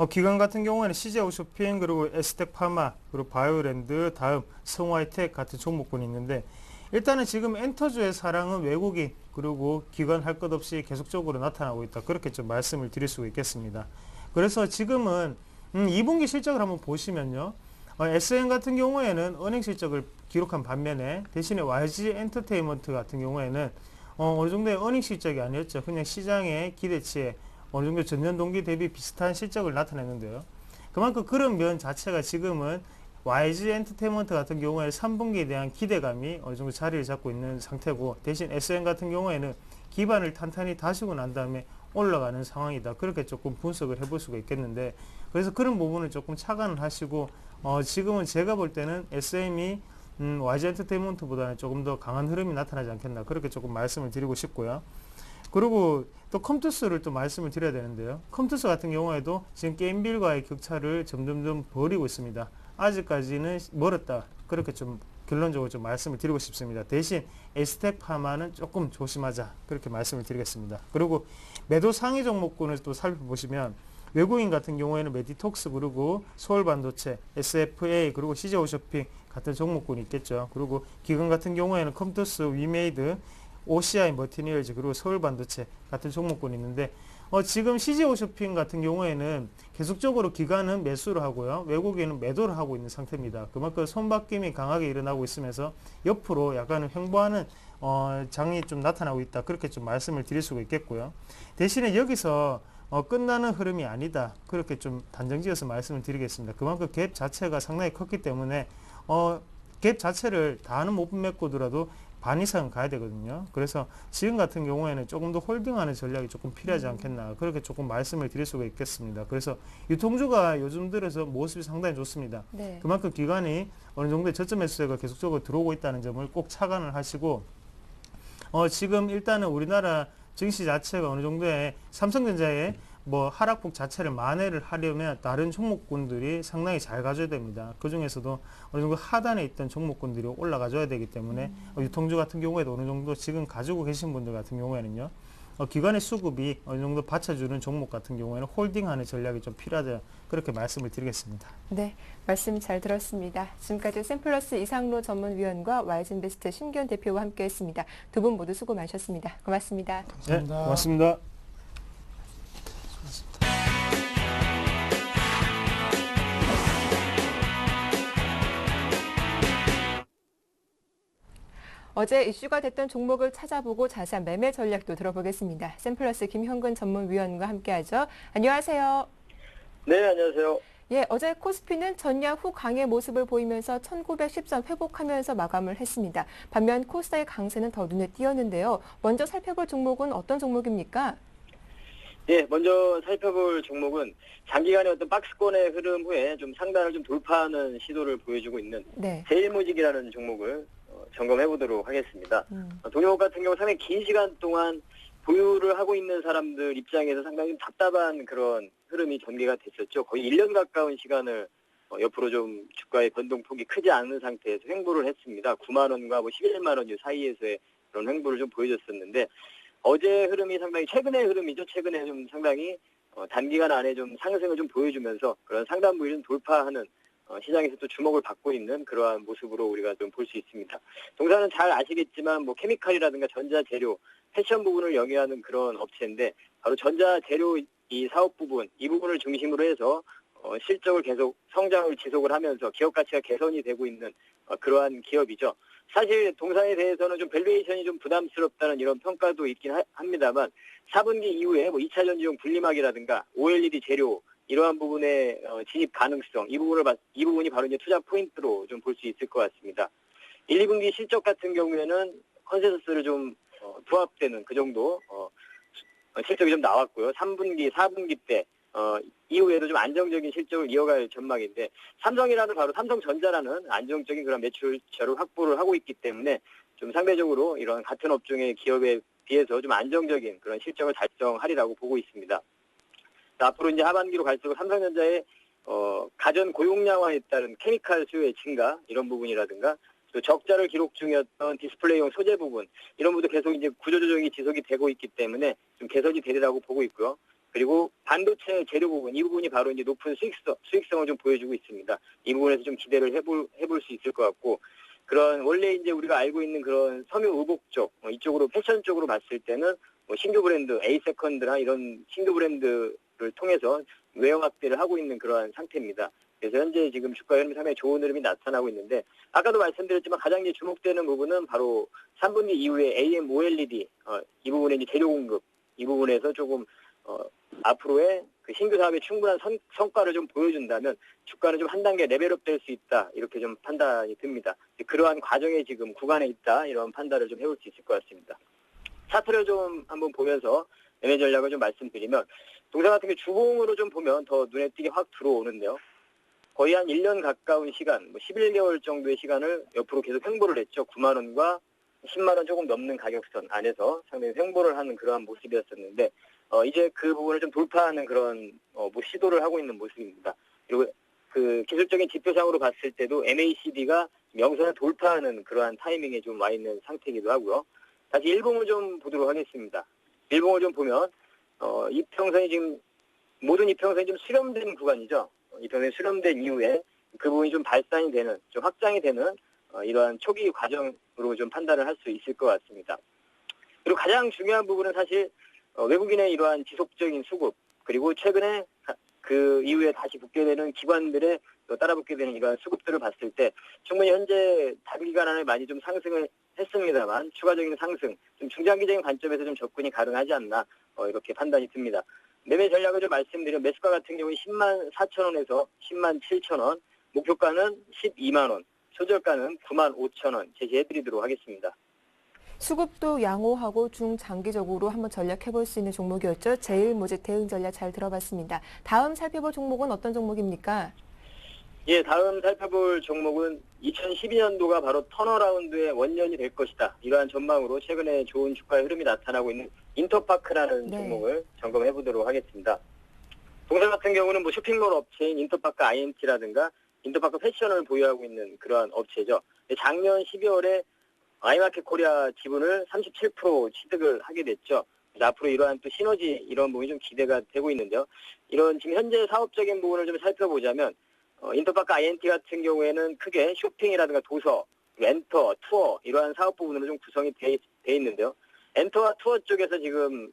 기관 같은 경우에는 CJ홈쇼핑, 그리고 에스텍파마, 그리고 바이오랜드, 다음 성화이텍 같은 종목군이 있는데, 일단은 지금 엔터주의 사랑은 외국인 그리고 기관 할 것 없이 계속적으로 나타나고 있다, 그렇게 좀 말씀을 드릴 수 있겠습니다. 그래서 지금은 2분기 실적을 한번 보시면요, SN 같은 경우에는 은행 실적을 기록한 반면에 대신에 YG 엔터테인먼트 같은 경우에는 어느 정도의 어닝 실적이 아니었죠. 그냥 시장의 기대치에 어느 정도 전년 동기 대비 비슷한 실적을 나타냈는데요. 그만큼 그런 면 자체가 지금은 YG 엔터테인먼트 같은 경우에 3분기에 대한 기대감이 어느 정도 자리를 잡고 있는 상태고, 대신 SM 같은 경우에는 기반을 탄탄히 다시고 난 다음에 올라가는 상황이다. 그렇게 조금 분석을 해볼 수가 있겠는데, 그래서 그런 부분을 조금 착안을 하시고, 지금은 제가 볼 때는 SM이 YG 엔터테인먼트보다는 조금 더 강한 흐름이 나타나지 않겠나, 그렇게 조금 말씀을 드리고 싶고요. 그리고 또 컴투스를 또 말씀을 드려야 되는데요. 컴투스 같은 경우에도 지금 게임빌과의 격차를 점점점 벌이고 있습니다. 아직까지는 멀었다. 그렇게 좀 결론적으로 좀 말씀을 드리고 싶습니다. 대신 에스텍 파마는 조금 조심하자. 그렇게 말씀을 드리겠습니다. 그리고 매도 상위 종목군을 또 살펴보시면 외국인 같은 경우에는 메디톡스, 그리고 서울반도체, SFA, 그리고 CJ홈쇼핑 같은 종목군이 있겠죠. 그리고 기관 같은 경우에는 컴투스, 위메이드, OCI 머티리얼즈, 그리고 서울반도체 같은 종목군이 있는데, 지금 CJ홈쇼핑 같은 경우에는 계속적으로 기관은 매수를 하고요, 외국인은 매도를 하고 있는 상태입니다. 그만큼 손바뀜이 강하게 일어나고 있으면서 옆으로 약간 횡보하는 장이 좀 나타나고 있다. 그렇게 좀 말씀을 드릴 수가 있겠고요. 대신에 여기서 끝나는 흐름이 아니다. 그렇게 좀 단정지어서 말씀을 드리겠습니다. 그만큼 갭 자체가 상당히 컸기 때문에 갭 자체를 다는 못 메꾸더라도 반 이상은 가야 되거든요. 그래서 지금 같은 경우에는 조금 더 홀딩하는 전략이 조금 필요하지 않겠나, 그렇게 조금 말씀을 드릴 수가 있겠습니다. 그래서 유통주가 요즘 들어서 모습이 상당히 좋습니다. 네. 그만큼 기관이 어느 정도의 저점 매수세가 계속적으로 들어오고 있다는 점을 꼭 착안을 하시고, 지금 일단은 우리나라 증시 자체가 어느 정도의 삼성전자의 하락폭 자체를 만회를 하려면 다른 종목군들이 상당히 잘 가져야 됩니다. 그 중에서도 어느 정도 하단에 있던 종목군들이 올라가줘야 되기 때문에 유통주 같은 경우에도 어느 정도 지금 가지고 계신 분들 같은 경우에는요, 기관의 수급이 어느 정도 받쳐주는 종목 같은 경우에는 홀딩하는 전략이 좀 필요하다. 그렇게 말씀을 드리겠습니다. 네, 말씀 잘 들었습니다. 지금까지 샘플러스 이상로 전문위원과 YG인베스트 심기현 대표와 함께했습니다. 두 분 모두 수고 많으셨습니다. 고맙습니다. 감사합니다. 네, 고맙습니다. 어제 이슈가 됐던 종목을 찾아보고 자세한 매매 전략도 들어보겠습니다. 샘플러스 김형근 전문위원과 함께하죠. 안녕하세요. 네, 안녕하세요. 예, 어제 코스피는 전야 후 강의 모습을 보이면서 1910선 회복하면서 마감을 했습니다. 반면 코스닥의 강세는 더 눈에 띄었는데요. 먼저 살펴볼 종목은 어떤 종목입니까? 예, 먼저 살펴볼 종목은 장기간의 어떤 박스권의 흐름 후에 좀 상단을 좀 돌파하는 시도를 보여주고 있는 네. 제일모직이라는 종목을 점검해 보도록 하겠습니다. 동종목 같은 경우 상당히 긴 시간 동안 보유를 하고 있는 사람들 입장에서 상당히 답답한 그런 흐름이 전개가 됐었죠. 거의 1년 가까운 시간을 옆으로 좀 주가의 변동폭이 크지 않은 상태에서 횡보를 했습니다. 9만 원과 11만 원 사이에서의 그런 횡보를 좀 보여줬었는데, 어제 흐름이 상당히 최근의 흐름이죠. 최근에 좀 상당히 단기간 안에 좀 상승을 좀 보여주면서 그런 상단 부위를 돌파하는 시장에서 또 주목을 받고 있는 그러한 모습으로 우리가 좀 볼 수 있습니다. 동사는 잘 아시겠지만 케미칼이라든가 전자재료, 패션 부분을 영위하는 그런 업체인데, 바로 전자재료 이 사업 부분, 이 부분을 중심으로 해서 실적을 계속 성장을 지속을 하면서 기업 가치가 개선이 되고 있는 그러한 기업이죠. 사실 동사에 대해서는 좀 밸류에이션이 좀 부담스럽다는 이런 평가도 있긴 합니다만, 4분기 이후에 2차 전지용 분리막이라든가 OLED 재료 이러한 부분의 진입 가능성, 이 부분이 바로 이제 투자 포인트로 좀 볼 수 있을 것 같습니다. 1, 2분기 실적 같은 경우에는 컨센서스를 좀 부합되는 그 정도 실적이 좀 나왔고요. 3분기, 4분기 때 이후에도 좀 안정적인 실적을 이어갈 전망인데, 삼성이라는 바로 삼성전자라는 안정적인 그런 매출처를 확보를 하고 있기 때문에 좀 상대적으로 이런 같은 업종의 기업에 비해서 좀 안정적인 그런 실적을 달성하리라고 보고 있습니다. 앞으로 이제 하반기로 갈수록 삼성전자의 가전 고용량화에 따른 케미칼 수요의 증가, 이런 부분이라든가 또 적자를 기록 중이었던 디스플레이용 소재 부분, 이런 부분도 계속 이제 구조조정이 지속이 되고 있기 때문에 좀 개선이 되리라고 보고 있고요. 그리고 반도체 재료 부분, 이 부분이 바로 이제 높은 수익성을 좀 보여주고 있습니다. 이 부분에서 좀 기대를 해볼 수 있을 것 같고, 그런 원래 이제 우리가 알고 있는 그런 섬유 의복 쪽, 이쪽으로 패션 쪽으로 봤을 때는 신규 브랜드, A-세컨드나 이런 신규 브랜드를 통해서 외형 확대를 하고 있는 그러한 상태입니다. 그래서 현재 지금 주가 흐름이 상당히 좋은 흐름이 나타나고 있는데, 아까도 말씀드렸지만 가장 이제 주목되는 부분은 바로 3분기 이후에 AM OLED 이 부분의 이제 재료 공급, 이 부분에서 조금 앞으로의 그 신규 사업에 충분한 성과를 좀 보여준다면 주가는 좀 한 단계 레벨업 될 수 있다. 이렇게 좀 판단이 듭니다. 그러한 과정에 지금 구간에 있다. 이런 판단을 좀 해볼 수 있을 것 같습니다. 차트를 좀 한번 보면서 매매 전략을 좀 말씀드리면 동사 같은 게 주봉으로 좀 보면 더 눈에 띄게 확 들어오는데요. 거의 한 1년 가까운 시간, 11개월 정도의 시간을 옆으로 계속 횡보를 했죠. 9만 원과 10만 원 조금 넘는 가격선 안에서 상당히 횡보를 하는 그러한 모습이었었는데 이제 그 부분을 좀 돌파하는 그런 시도를 하고 있는 모습입니다. 그리고 그 기술적인 지표상으로 봤을 때도 MACD가 명선을 돌파하는 그러한 타이밍에 좀 와 있는 상태이기도 하고요. 다시 일봉을 좀 보도록 하겠습니다. 일봉을 좀 보면 이평선이 지금 모든 이평선이 좀 수렴된 구간이죠. 이평선이 수렴된 이후에 그 부분이 좀 발산이 되는, 좀 확장이 되는 이러한 초기 과정으로 좀 판단을 할 수 있을 것 같습니다. 그리고 가장 중요한 부분은 사실 외국인의 이러한 지속적인 수급, 그리고 최근에 그 이후에 다시 붙게 되는 기관들의 따라 붙게 되는 이러한 수급들을 봤을 때 충분히 현재 단기간 안에 많이 좀 상승을 했습니다만 추가적인 상승, 좀 중장기적인 관점에서 좀 접근이 가능하지 않나 이렇게 판단이 듭니다. 매매 전략을 좀 말씀드리면 매수가 같은 경우는 10만 4천 원에서 10만 7천 원, 목표가는 12만 원, 소저가는 9만 5천 원 제시해드리도록 하겠습니다. 수급도 양호하고 중장기적으로 한번 전략해볼 수 있는 종목이었죠. 제일모직 대응 전략 잘 들어봤습니다. 다음 살펴볼 종목은 어떤 종목입니까? 예, 다음 살펴볼 종목은 2012년도가 바로 턴어라운드의 원년이 될 것이다. 이러한 전망으로 최근에 좋은 주가의 흐름이 나타나고 있는 인터파크라는 네. 종목을 점검해 보도록 하겠습니다. 동사 같은 경우는 쇼핑몰 업체인 인터파크 INT라든가 인터파크 패션을 보유하고 있는 그러한 업체죠. 작년 12월에 아이마켓 코리아 지분을 37% 취득을 하게 됐죠. 그래서 앞으로 이러한 또 시너지 이런 부분이 좀 기대가 되고 있는데요. 이런 지금 현재 사업적인 부분을 좀 살펴보자면 인터파크 INT 같은 경우에는 크게 쇼핑이라든가 도서, 엔터, 투어 이러한 사업 부분으로 좀 구성이 돼 있는데요. 엔터와 투어 쪽에서 지금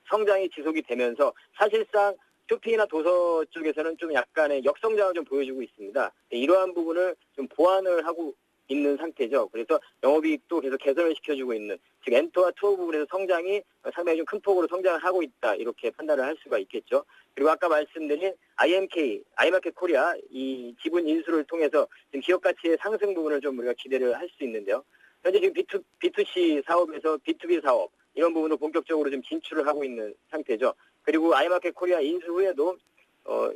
성장이 지속이 되면서 사실상 쇼핑이나 도서 쪽에서는 좀 약간의 역성장을 좀 보여주고 있습니다. 이러한 부분을 좀 보완을 하고 있는 상태죠. 그래서 영업이익도 계속 개선을 시켜주고 있는, 즉 엔터와 투어 부분에서 성장이 상당히 좀 큰 폭으로 성장을 하고 있다. 이렇게 판단을 할 수가 있겠죠. 그리고 아까 말씀드린 IMK, 아이마켓 코리아 이 지분 인수를 통해서 지금 기업 가치의 상승 부분을 좀 우리가 기대를 할 수 있는데요. 현재 지금 B2C 사업에서 B2B 사업 이런 부분을 본격적으로 좀 진출을 하고 있는 상태죠. 그리고 아이마켓 코리아 인수 후에도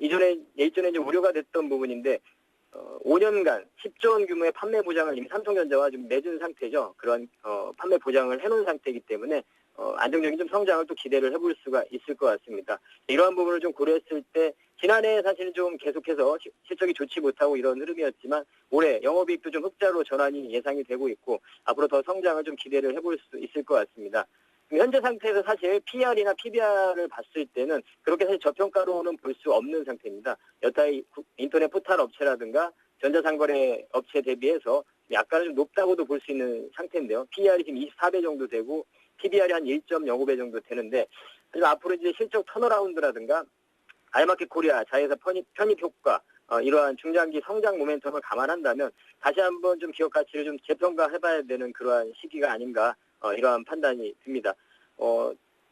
예전에 좀 우려가 됐던 부분인데 5년간 10조 원 규모의 판매 보장을 이미 삼성전자와 좀 맺은 상태죠. 그런 판매 보장을 해놓은 상태이기 때문에 안정적인 좀 성장을 또 기대를 해볼 수가 있을 것 같습니다. 이러한 부분을 좀 고려했을 때 지난해 사실은 좀 계속해서 실적이 좋지 못하고 이런 흐름이었지만 올해 영업이익도 좀 흑자로 전환이 예상이 되고 있고 앞으로 더 성장을 좀 기대를 해볼 수 있을 것 같습니다. 현재 상태에서 사실 PR이나 PBR을 봤을 때는 그렇게 사실 저평가로는 볼 수 없는 상태입니다. 여타 인터넷 포털 업체라든가 전자상거래 업체 대비해서 약간은 좀 높다고도 볼 수 있는 상태인데요. PR이 지금 24배 정도 되고 PBR이 한 1.05배 정도 되는데 하지만 앞으로 이제 실적 턴어라운드라든가 아이마켓 코리아 자회사 편입 효과 이러한 중장기 성장 모멘텀을 감안한다면 다시 한번 좀 기업 가치를 좀 재평가해봐야 되는 그러한 시기가 아닌가 이러한 판단이 듭니다.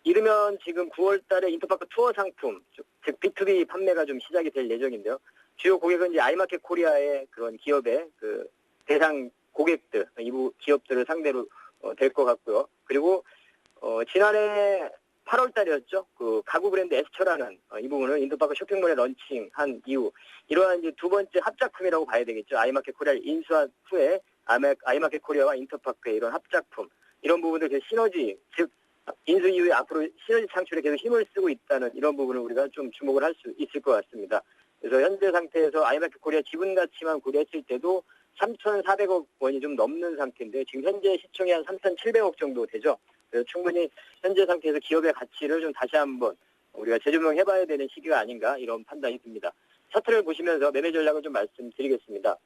이르면 지금 9월 달에 인터파크 투어 상품, 즉 B2B 판매가 좀 시작이 될 예정인데요. 주요 고객은 이제 아이마켓 코리아의 그런 기업의 그 대상 고객들, 이부 기업들을 상대로 될 것 같고요. 그리고 지난해 8월 달이었죠. 그 가구 브랜드 에스처라는 이 부분을 인터파크 쇼핑몰에 런칭한 이후 이러한 이제 두 번째 합작품이라고 봐야 되겠죠. 아이마켓 코리아를 인수한 후에 아이마켓 코리아와 인터파크의 이런 합작품 이런 부분들 계속 시너지, 즉 인수 이후에 앞으로 시너지 창출에 계속 힘을 쓰고 있다는 이런 부분을 우리가 좀 주목을 할 수 있을 것 같습니다. 그래서 현재 상태에서 아이마켓 코리아 지분 가치만 고려했을 때도 3,400억 원이 좀 넘는 상태인데 지금 현재 시총이 한 3,700억 정도 되죠. 그래서 충분히 현재 상태에서 기업의 가치를 좀 다시 한번 우리가 재조명해봐야 되는 시기가 아닌가 이런 판단이 듭니다. 차트를 보시면서 매매 전략을 좀 말씀드리겠습니다.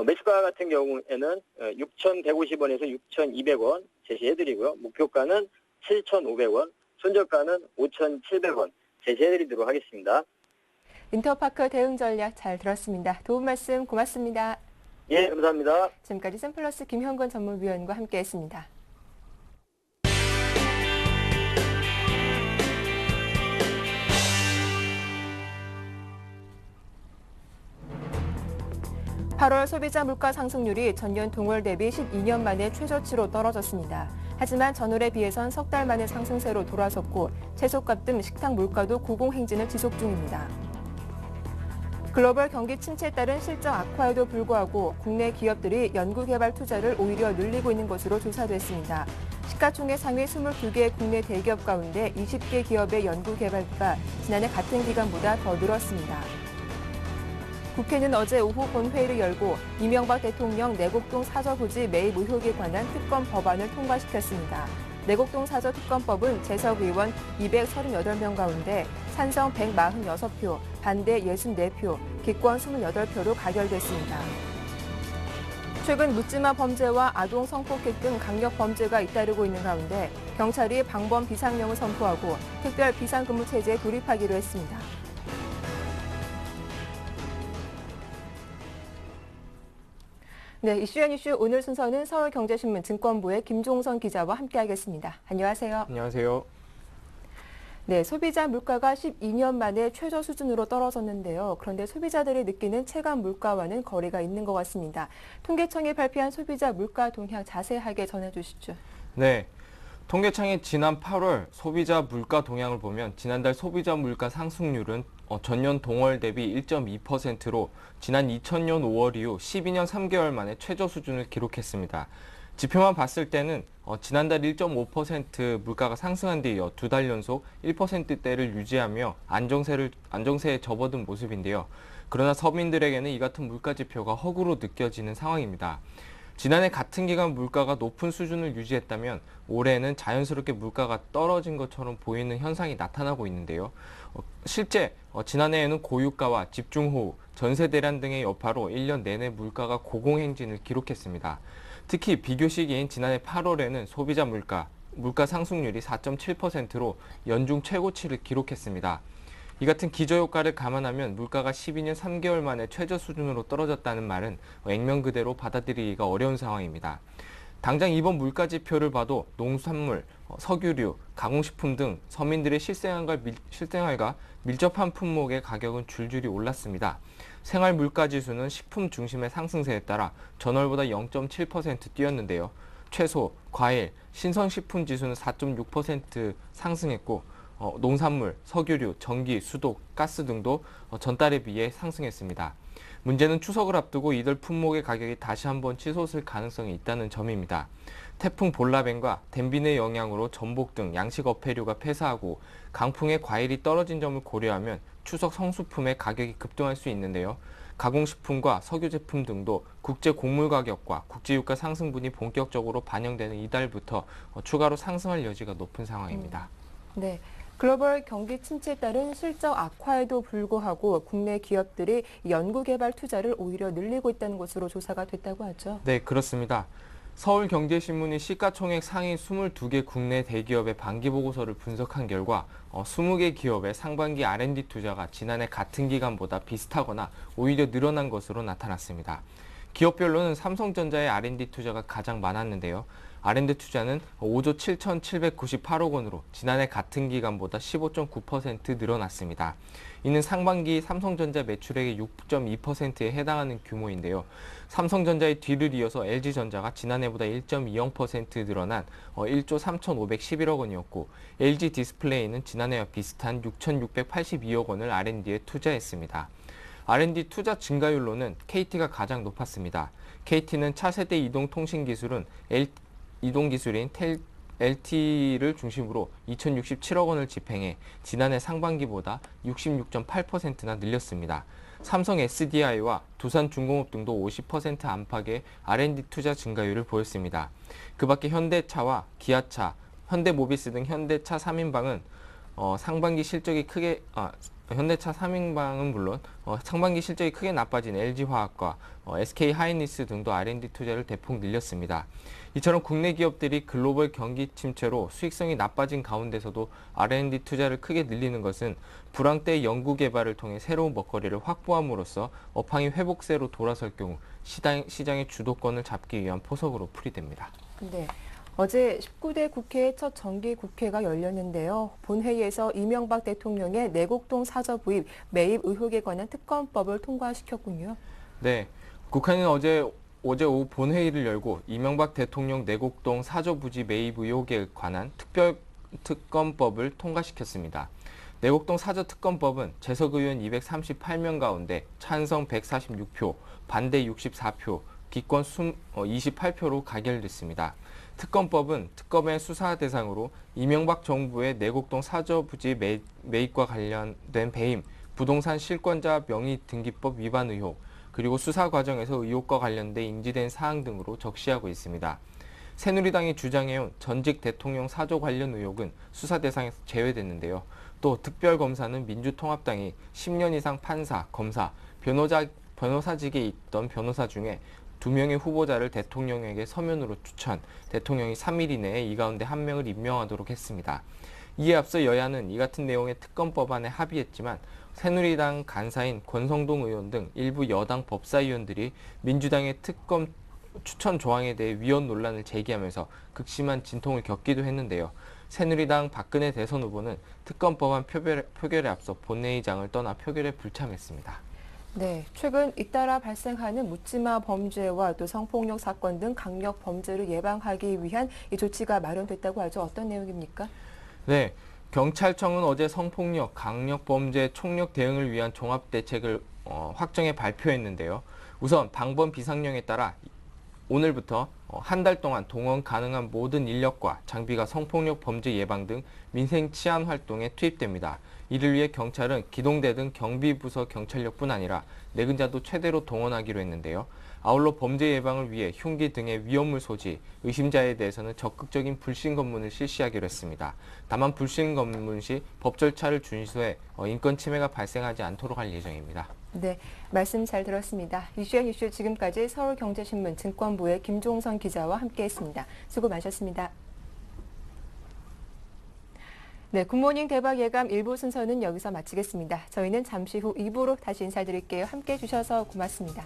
매수가 같은 경우에는 6,150원에서 6,200원 제시해드리고요. 목표가는 7,500원, 손절가는 5,700원 제시해드리도록 하겠습니다. 인터파크 대응 전략 잘 들었습니다. 도움 말씀 고맙습니다. 예, 감사합니다. 지금까지 샘플러스 김현권 전문위원과 함께했습니다. 8월 소비자 물가 상승률이 전년 동월 대비 12년 만에 최저치로 떨어졌습니다. 하지만 전월에 비해선 석 달 만에 상승세로 돌아섰고 채소값 등 식탁 물가도 고공행진을 지속 중입니다. 글로벌 경기 침체에 따른 실적 악화에도 불구하고 국내 기업들이 연구개발 투자를 오히려 늘리고 있는 것으로 조사됐습니다. 시가총액 상위 22개의 국내 대기업 가운데 20개 기업의 연구개발비가 지난해 같은 기간보다 더 늘었습니다. 국회는 어제 오후 본회의를 열고 이명박 대통령 내곡동 사저 부지 매입 의혹에 관한 특검 법안을 통과시켰습니다. 내곡동 사저 특검법은 재석 의원 238명 가운데 찬성 146표, 반대 64표, 기권 28표로 가결됐습니다. 최근 묻지마 범죄와 아동 성폭행 등 강력 범죄가 잇따르고 있는 가운데 경찰이 방범 비상령을 선포하고 특별 비상근무 체제에 돌입하기로 했습니다. 네, 이슈앤 이슈 오늘 순서는 서울경제신문 증권부의 김종선 기자와 함께하겠습니다. 안녕하세요. 안녕하세요. 네, 소비자 물가가 12년 만에 최저 수준으로 떨어졌는데요. 그런데 소비자들이 느끼는 체감 물가와는 거리가 있는 것 같습니다. 통계청이 발표한 소비자 물가 동향 자세하게 전해주시죠. 네. 통계청이 지난 8월 소비자 물가 동향을 보면 지난달 소비자 물가 상승률은 전년 동월 대비 1.2%로 지난 2000년 5월 이후 12년 3개월 만에 최저 수준을 기록했습니다. 지표만 봤을 때는 지난달 1.5% 물가가 상승한 뒤 이어 두 달 연속 1%대를 유지하며 안정세에 접어든 모습인데요. 그러나 서민들에게는 이 같은 물가 지표가 허구로 느껴지는 상황입니다. 지난해 같은 기간 물가가 높은 수준을 유지했다면 올해는 자연스럽게 물가가 떨어진 것처럼 보이는 현상이 나타나고 있는데요. 실제 지난해에는 고유가와 집중호우, 전세 대란 등의 여파로 1년 내내 물가가 고공행진을 기록했습니다. 특히 비교 시기인 지난해 8월에는 소비자 물가 상승률이 4.7%로 연중 최고치를 기록했습니다. 이 같은 기저효과를 감안하면 물가가 12년 3개월 만에 최저 수준으로 떨어졌다는 말은 액면 그대로 받아들이기가 어려운 상황입니다. 당장 이번 물가 지표를 봐도 농산물, 석유류, 가공식품 등 서민들의 실생활과 밀접한 품목의 가격은 줄줄이 올랐습니다. 생활 물가 지수는 식품 중심의 상승세에 따라 전월보다 0.7% 뛰었는데요. 채소, 과일, 신선식품 지수는 4.6% 상승했고 농산물, 석유류, 전기, 수도, 가스 등도 전달에 비해 상승했습니다. 문제는 추석을 앞두고 이들 품목의 가격이 다시 한번 치솟을 가능성이 있다는 점입니다. 태풍 볼라벤과 댐빈의 영향으로 전복 등 양식 어패류가 폐사하고 강풍에 과일이 떨어진 점을 고려하면 추석 성수품의 가격이 급등할 수 있는데요. 가공식품과 석유 제품 등도 국제 곡물 가격과 국제유가 상승분이 본격적으로 반영되는 이달부터 추가로 상승할 여지가 높은 상황입니다. 네. 글로벌 경기 침체에 따른 실적 악화에도 불구하고 국내 기업들이 연구개발 투자를 오히려 늘리고 있다는 것으로 조사가 됐다고 하죠. 네, 그렇습니다. 서울경제신문이 시가총액 상위 22개 국내 대기업의 반기보고서를 분석한 결과 20개 기업의 상반기 R&D 투자가 지난해 같은 기간보다 비슷하거나 오히려 늘어난 것으로 나타났습니다. 기업별로는 삼성전자의 R&D 투자가 가장 많았는데요. R&D 투자는 5조 7,798억 원으로 지난해 같은 기간보다 15.9% 늘어났습니다. 이는 상반기 삼성전자 매출액의 6.2%에 해당하는 규모인데요. 삼성전자의 뒤를 이어서 LG전자가 지난해보다 1.20% 늘어난 1조 3,511억 원이었고 LG 디스플레이는 지난해와 비슷한 6,682억 원을 R&D에 투자했습니다. R&D 투자 증가율로는 KT가 가장 높았습니다. KT는 차세대 이동기술인 LTE를 중심으로 2,067억 원을 집행해 지난해 상반기보다 66.8%나 늘렸습니다. 삼성 SDI와 두산중공업 등도 50% 안팎의 R&D 투자 증가율을 보였습니다. 그 밖에 현대차와 기아차, 현대모비스 등 현대차 3인방은 현대차 3인방은 물론 상반기 실적이 크게 나빠진 LG화학과 SK하이닉스 등도 R&D 투자를 대폭 늘렸습니다. 이처럼 국내 기업들이 글로벌 경기 침체로 수익성이 나빠진 가운데서도 R&D 투자를 크게 늘리는 것은 불황 때 연구 개발을 통해 새로운 먹거리를 확보함으로써 업황이 회복세로 돌아설 경우 시장의 주도권을 잡기 위한 포석으로 풀이됩니다. 네. 어제 19대 국회 첫 정기국회가 열렸는데요. 본회의에서 이명박 대통령의 내곡동 사저 부입 매입 의혹에 관한 특검법을 통과시켰군요. 네. 국회는 어제 오후 본회의를 열고 이명박 대통령 내곡동 사저부지 매입 의혹에 관한 특별특검법을 통과시켰습니다. 내곡동 사저특검법은 재석 의원 238명 가운데 찬성 146표, 반대 64표, 기권 28표로 가결됐습니다. 특검법은 특검의 수사 대상으로 이명박 정부의 내곡동 사저부지 매입과 관련된 배임, 부동산 실권자 명의 등기법 위반 의혹, 그리고 수사 과정에서 의혹과 관련돼 인지된 사항 등으로 적시하고 있습니다. 새누리당이 주장해온 전직 대통령 사저 관련 의혹은 수사 대상에서 제외됐는데요. 또 특별검사는 민주통합당이 10년 이상 판사, 검사, 변호사직에 있던 변호사 중에 2명의 후보자를 대통령에게 서면으로 추천, 대통령이 3일 이내에 이 가운데 1명을 임명하도록 했습니다. 이에 앞서 여야는 이 같은 내용의 특검법안에 합의했지만 새누리당 간사인 권성동 의원 등 일부 여당 법사위원들이 민주당의 특검 추천 조항에 대해 위헌 논란을 제기하면서 극심한 진통을 겪기도 했는데요. 새누리당 박근혜 대선 후보는 특검법안 표결에 앞서 본회의장을 떠나 표결에 불참했습니다. 네, 최근 잇따라 발생하는 묻지마 범죄와 또 성폭력 사건 등 강력 범죄를 예방하기 위한 이 조치가 마련됐다고 하죠. 어떤 내용입니까? 네, 경찰청은 어제 성폭력, 강력범죄 총력 대응을 위한 종합대책을 확정해 발표했는데요. 우선 방범 비상령에 따라 오늘부터 한 달 동안 동원 가능한 모든 인력과 장비가 성폭력 범죄 예방 등 민생 치안 활동에 투입됩니다. 이를 위해 경찰은 기동대 등 경비부서 경찰력뿐 아니라 내근자도 최대로 동원하기로 했는데요. 아울러 범죄 예방을 위해 흉기 등의 위험물 소지, 의심자에 대해서는 적극적인 불신 검문을 실시하기로 했습니다. 다만 불신 검문 시 법 절차를 준수해 인권 침해가 발생하지 않도록 할 예정입니다. 네, 말씀 잘 들었습니다. 이슈앤 이슈 지금까지 서울경제신문 증권부의 김종선 기자와 함께했습니다. 수고 많으셨습니다. 네, 굿모닝 대박 예감 1부 순서는 여기서 마치겠습니다. 저희는 잠시 후 2부로 다시 인사드릴게요. 함께해 주셔서 고맙습니다.